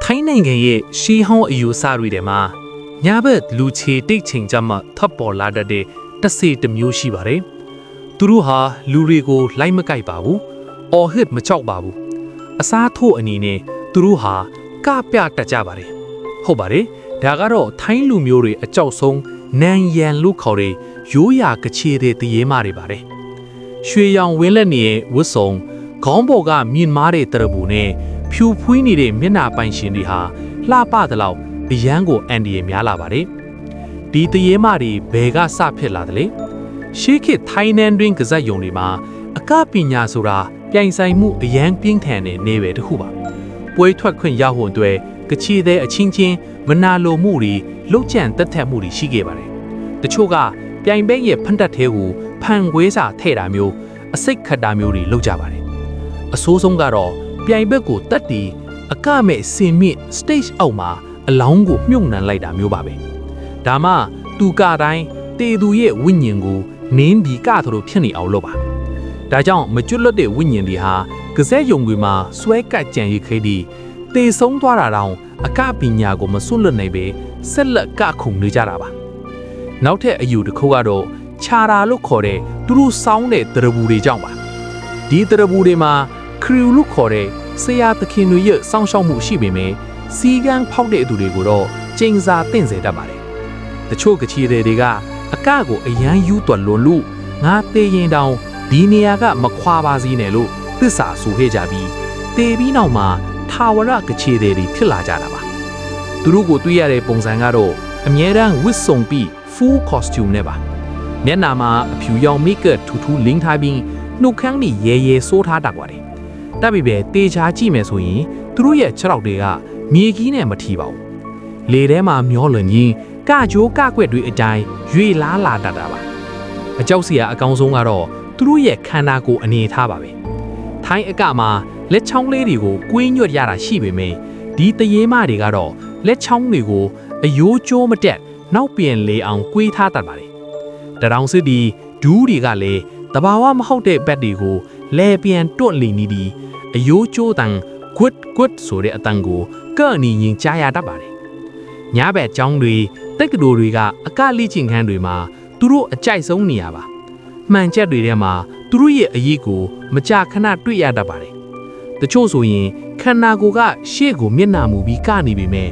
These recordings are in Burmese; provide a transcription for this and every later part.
ထိုင်းနိုင်ငံရဲ့ရှီဟောင်းအယူအဆတွေထဲမှာညာဘက်လူချေတိတ်ချိန်ကြမှာထပ်ပေါ်လာတဲ့တစေတမျိုးရှိပါတယ်။သူတို့ဟာလူတွေကိုလိုက်မကိုက်ပါဘူး။အော်ဟစ်မချောက်ပါဘူး။အစားထိုးအနေနဲ့သူတို့ဟာကပြတတ်ကြပါတယ်။ဟုတ်ပါတယ်။ဒါကတော့ထိုင်းလူမျိုးတွေအကြောက်ဆုံးနန်ရန်လို့ခေါ်တဲ့ရိုးရာကချေတဲ့တရေမတွေပါတယ်။ရွှေရောင်ဝင်းလက်နေရဲ့ဝတ်စုံခေါင်းပေါ်ကမြင့်မားတဲ့တရပူနဲ့ဖြူဖွေးနေတဲ့မျက်နှာပိုင်ရှင်တွေဟာလှပသလောက်အရန်ကိုအန်ဒီရများလာပါတယ်။ဒီတရေမတွေဘယ်ကစဖြစ်လာသလဲ။ရှေးခေတ်ထိုင်းနန်တွင်ကစားယုံတွေမှာအကပညာဆိုတာပြိုင်ဆိုင်မှုအရန်ပြင်းထန်တဲ့နေပဲတစ်ခုပါ။ပွဲထွက်ခွင့်ရဖို့အတွက်ကချေတဲ့အချင်းချင်းမနာလိုမှုတွေလှုပ်ကြံတက်ထက်မှုတွေရှိခဲ့ပါတယ်။တချို့ကပြိုင်ဘက်ရဲ့ဖန်တက်သေးကိုဖန်ခွေးစာထဲ့တာမျိုးအစိတ်ခတ်တာမျိုးတွေလုပ်ကြပါတယ်။အဆိုးဆုံးကတော့ပြိုင်ဘက်ကိုတက်တီအကမဲ့စင်မြင့် stage အောက်မှာအလောင်းကိုမြုပ်နှံလိုက်တာမျိုးပါပဲဒါမှသူကတိုင်းတေသူရဲ့ဝိညာဉ်ကိုနင်းပြီးကသလိုဖြစ်နေအောင်လုပ်ပါဒါကြောင့်မကျွတ်လွတ်တဲ့ဝိညာဉ်တွေဟာကစဲယုံတွေမှာစွဲကပ်ကြံရခဲပြီးတေဆုံးသွားတာတောင်အကပညာကိုမစွန့်လွတ်နိုင်ပဲဆက်လက်ကခုန်နေကြတာပါနောက်ထပ်အယူတစ်ခုကတော့ခြာရာလို့ခေါ်တဲ့သူတို့စောင်းတဲ့တရဘူးတွေကြောင့်ပါဒီတရဘူးတွေမှာခရူလို့ခေါ်တဲ့ဆရာသခင်တွေရဲ့စောင့်ရှောက်မှုရှိပေမဲ့စီကန်းဖောက်တဲ့သူတွေကိုတော့ကျင်းစာတင့်စေတတ်ပါတယ်။တချို့ကချီတွေကအကကိုအရန်ယူသွက်လွန်လို့ငါတေးရင်တောင်ဒီနေရာကမခွာပါစေနဲ့လို့သစ္စာဆိုခဲ့ကြပြီးတေပြီးနောက်မှာထာဝရကချီတွေဖြစ်လာကြတာပါ။သူတို့ကိုတွေ့ရတဲ့ပုံစံကတော့အမြဲတမ်းဝတ်စုံပြီး full costume နဲ့ပါ။မျက်နှာမှာအဖြူရောင် make-up ထူထူလင်းထားပြီးနှုတ်ခမ်းတွေရဲရဲစိုးထားတတ်ပါတယ်။တပ်ပြီးပဲတေချာကြည့်မယ်ဆိုရင်သူတို့ရဲ့ခြေထောက်တွေကမြေကြီးနဲ့မထီပါဘူး။လေထဲမှာမျောလွန်ရင်းကကြိုးကကွက်တွေအတိုင်းရွေလားလာတတ်တာပါ။အကြောက်စရာအကောင်းဆုံးကတော့သူတို့ရဲ့ခန္ဓာကိုယ်အနေထားပါပဲ။ထိုင်းအကမှာလက်ချောင်းလေးတွေကိုကွင်းညွတ်ရတာရှိပေမဲ့ဒီတရေမတွေကတော့လက်ချောင်းတွေကိုအယိုးကျိုးမတက်နောက်ပြန်လေအောင်ကွေးထားတတ်ပါတယ်။တရောင်စစ်ဒီဒူးတွေကလည်းတဘာဝမဟုတ်တဲ့ဘက်တွေကိုလဲပြန်တွန့်လီနေပြီးအယိုးကျိုးတန်ကွတ်ဆိုတဲ့အတန်ကိုကအနီရင်ကြားရတတ်ပါတယ်။ညဘက်ကျောင်းတွေတက်ကတိုတွေကအကလိချင်းခန်းတွေမှာသူတို့အကြိုက်ဆုံးနေရပါ။မှန်ချက်တွေထဲမှာသူတို့ရဲ့အရေးကိုမကြာခဏတွေ့ရတတ်ပါတယ်။တချို့ဆိုရင်ခန္ဓာကိုယ်ကရှေ့ကိုမျက်နှာမူပြီးကနေပေမဲ့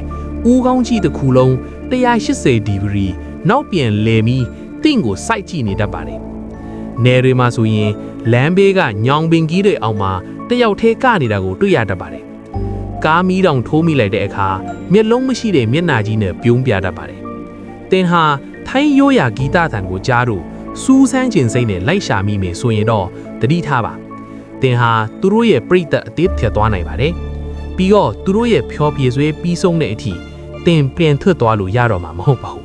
ဦးကောင်းကြီးတစ်ခုလုံး180ဒီဂရီနောက်ပြန်လဲပြီးတင့်ကိုစိုက်ကြည့်နေတတ်ပါတယ်။နယ်တွေမှာဆိုရင်လမ်းဘေးကညောင်ပင်ကြီးတွေအောက်မှာတယောက်သေးကနေတာကိုတွေ့ရတတ်ပါတယ်။ကားမီးတောင်ထိုးမိလိုက်တဲ့အခါမျက်လုံးမရှိတဲ့မျက်နှာကြီးနဲ့ပြုံးပြတတ်ပါတယ်။တင်ဟာထိုင်းရိုးရာဂီတသံကိုကြားလို့စူးစမ်းခြင်းစိတ်နဲ့လိုက်ရှာမိမယ်ဆိုရင်တော့တတိထားပါ။တင်ဟာသူတို့ရဲ့ပြိတ္တအသေးဖြတ်သွားနိုင်ပါတယ်။ပြီးတော့သူတို့ရဲ့ဖျော်ဖြေဆွဲပြီးဆုံးတဲ့အထိတင်ပြန်ထွက်သွားလို့ရတော့မှာမဟုတ်ပါဘူး